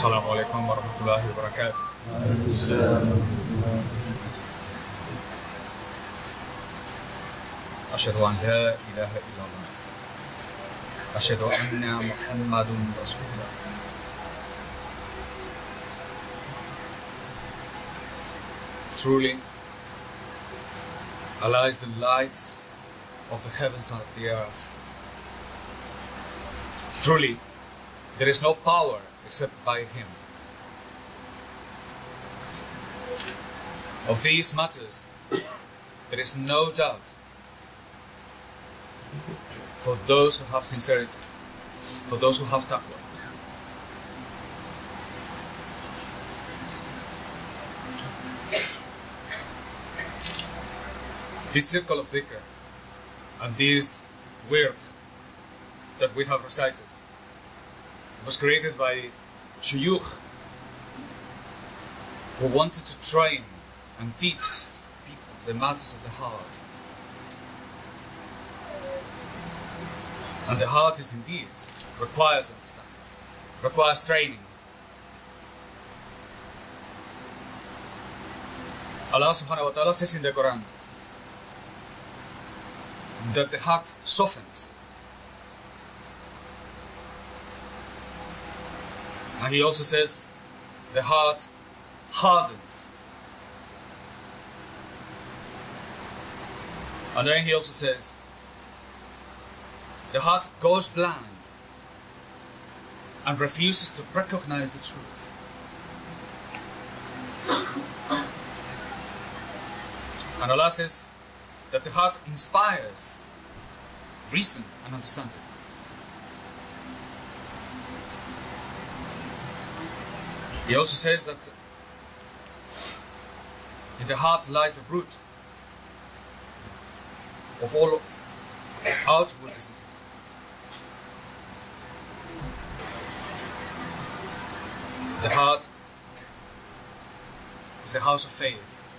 السلام عليكم ورحمة الله وبركاته. أشهد أن لا إله إلا الله. أشهد أن محمد رسول الله. Truly, Allah is the light of the heavens and the earth. Truly, there is no power except by Him. Of these matters, there is no doubt for those who have sincerity, for those who have taqwa. This circle of dhikr and this word that we have recited was created by Shuyukh who wanted to train and teach people the matters of the heart. And the heart is indeed requires understanding, requires training. Allah subhanahu wa ta'ala says in the Quran that the heart softens. And He also says the heart hardens. And then He also says the heart goes blind and refuses to recognize the truth. And Allah says that the heart inspires reason and understanding. He also says that in the heart lies the root of all outward diseases. The heart is the house of faith,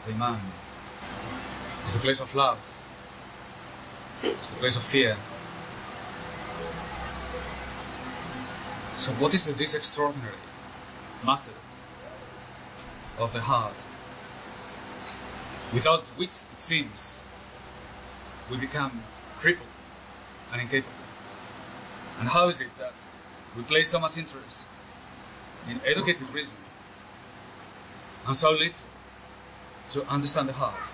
of Iman. It's the place of love. It's the place of fear. So what is this extraordinary matter of the heart, without which it seems we become crippled and incapable? And how is it that we place so much interest in educated reason and so little to understand the heart?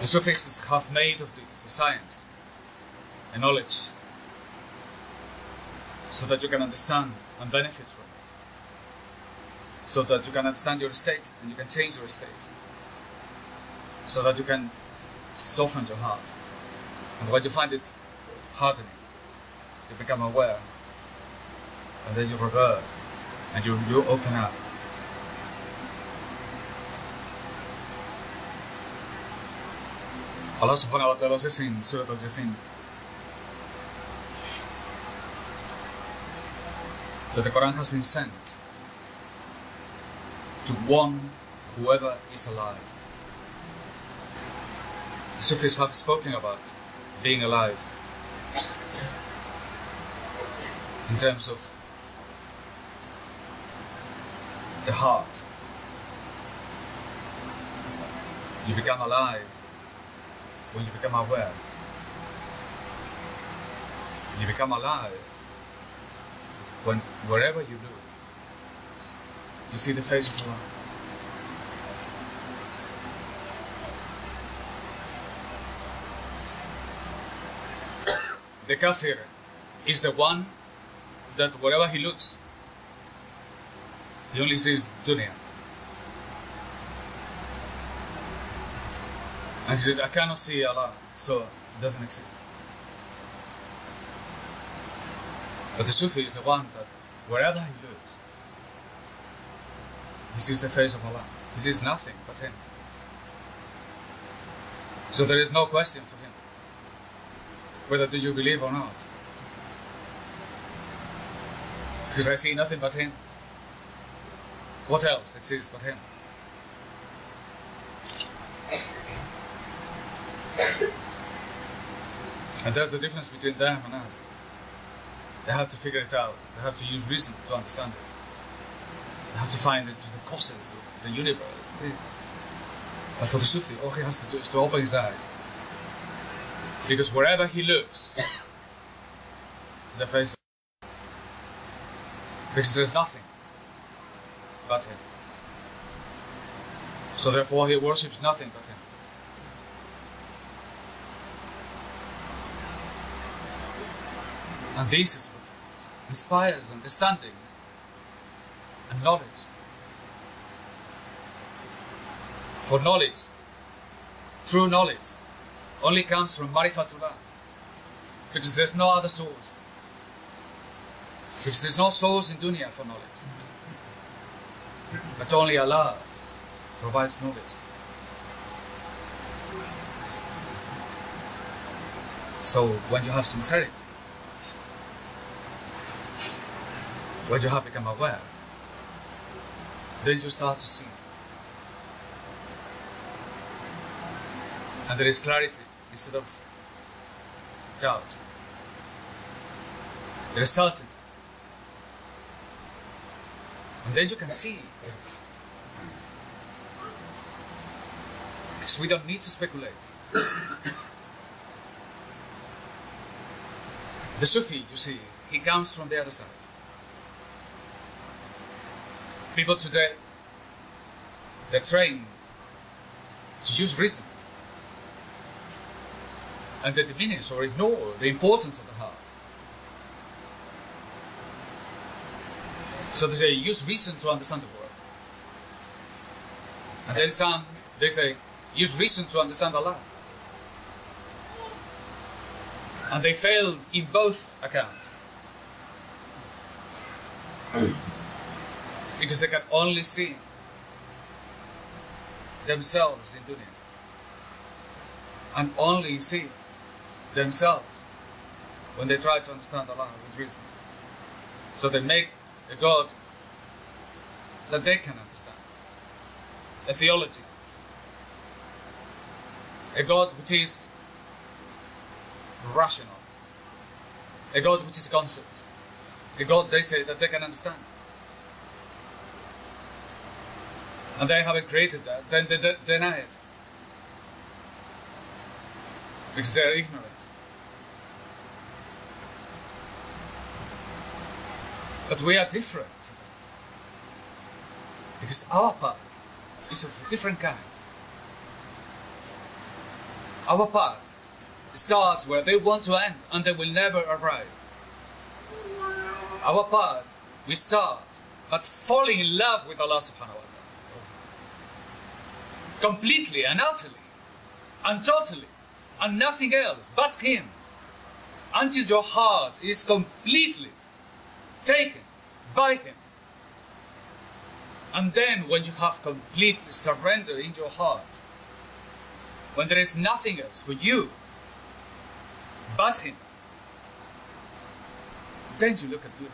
The Sufis have made of this a science, a knowledge, so that you can understand and benefit from it, so that you can understand your state and you can change your state, so that you can soften your heart. And when you find it hardening, you become aware, and then you reverse, and you open up. Allah subhanahu wa ta'ala says in Surah Al-Jasin that the Quran has been sent to warn whoever is alive. The Sufis have spoken about being alive in terms of the heart. You become alive when you become aware. You become alive when wherever you look, you see the face of Allah. The kafir is the one that wherever he looks, he only sees dunya. And he says, I cannot see Allah, so it doesn't exist. But the Sufi is the one that wherever he looks, he sees the face of Allah. He sees nothing but Him. So there is no question for him whether do you believe or not. Because I see nothing but Him. What else exists but Him? And that's the difference between them and us. They have to figure it out. They have to use reason to understand it. They have to find the causes of the universe. But for the Sufi, all he has to do is to open his eyes. Because wherever he looks, the face of God. Because there's nothing but him. So therefore he worships nothing but him. And this is what inspires understanding and knowledge. For knowledge, true knowledge, only comes from Marifatullah. Because there's no other source. Because there's no source in dunya for knowledge. But only Allah provides knowledge. So when you have sincerity, when you have become aware, then you start to see. And there is clarity instead of doubt. There is certainty. And then you can see. Because we don't need to speculate. The Sufi, you see, he comes from the other side. People today, they're trained to use reason. And they diminish or ignore the importance of the heart. So they say, use reason to understand the world. And then some, they say, use reason to understand Allah. And they fail in both accounts. Because they can only see themselves in dunya. And only see themselves when they try to understand Allah with reason. So they make a God that they can understand. A theology. A God which is rational. A God which is a concept. A God, they say, that they can understand. And they haven't created that, then they deny it. Because they are ignorant. But we are different. Because our path is of a different kind. Our path starts where they want to end and they will never arrive. Our path, we start but falling in love with Allah subhanahu wa ta'ala. Completely and utterly and totally and nothing else but Him. Until your heart is completely taken by Him. And then when you have completely surrendered in your heart, when there is nothing else for you but Him, then you look at dunya.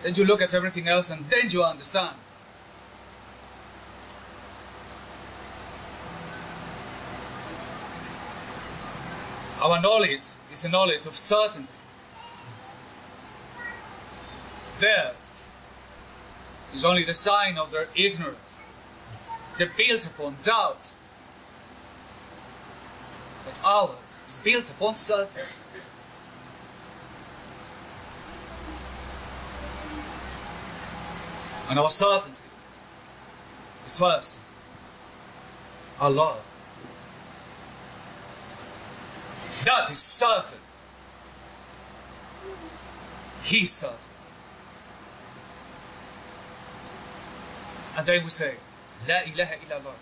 Then you look at everything else and then you understand. Our knowledge is a knowledge of certainty. Theirs is only the sign of their ignorance. They're built upon doubt. But ours is built upon certainty. And our certainty is first Allah. That is certain. He is certain. And then we say, La ilaha illallah.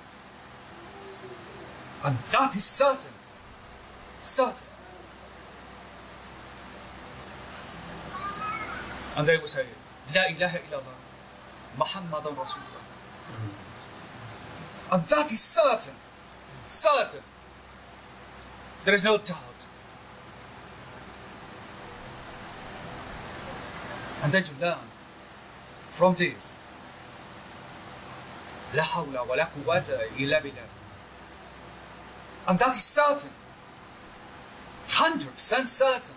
And that is certain. Certain. And then we say, La ilaha illallah. Muhammadan Rasulullah. And that is certain. Certain. There is no doubt. And then you learn from this. La hawla wa la quwwata illa billah. And that is certain. 100% certain.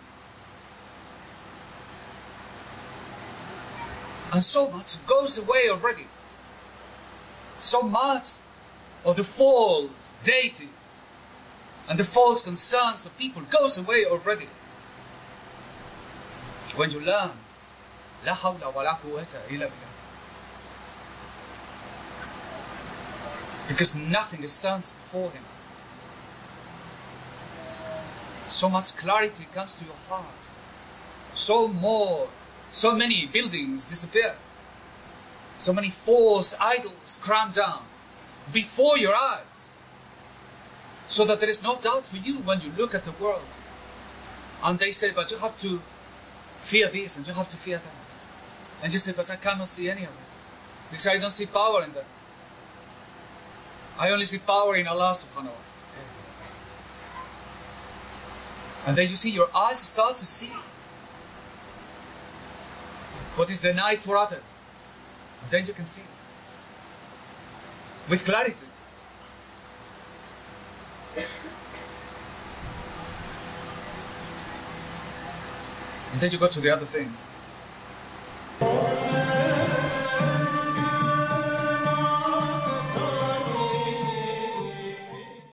And so much goes away already. So much of the false deities and the false concerns of people goes away already. When you learn, La hawla wa la quwwata illa billah. Because nothing stands before him. So much clarity comes to your heart. So many buildings disappear. So many false idols cram down before your eyes. So that there is no doubt for you when you look at the world. And they say, but you have to fear this and you have to fear that. And you say, but I cannot see any of it. Because I don't see power in them. I only see power in Allah subhanahu wa ta'ala. And then you see your eyes start to see what is denied for others. And then you can see with clarity. And then you go to the other things.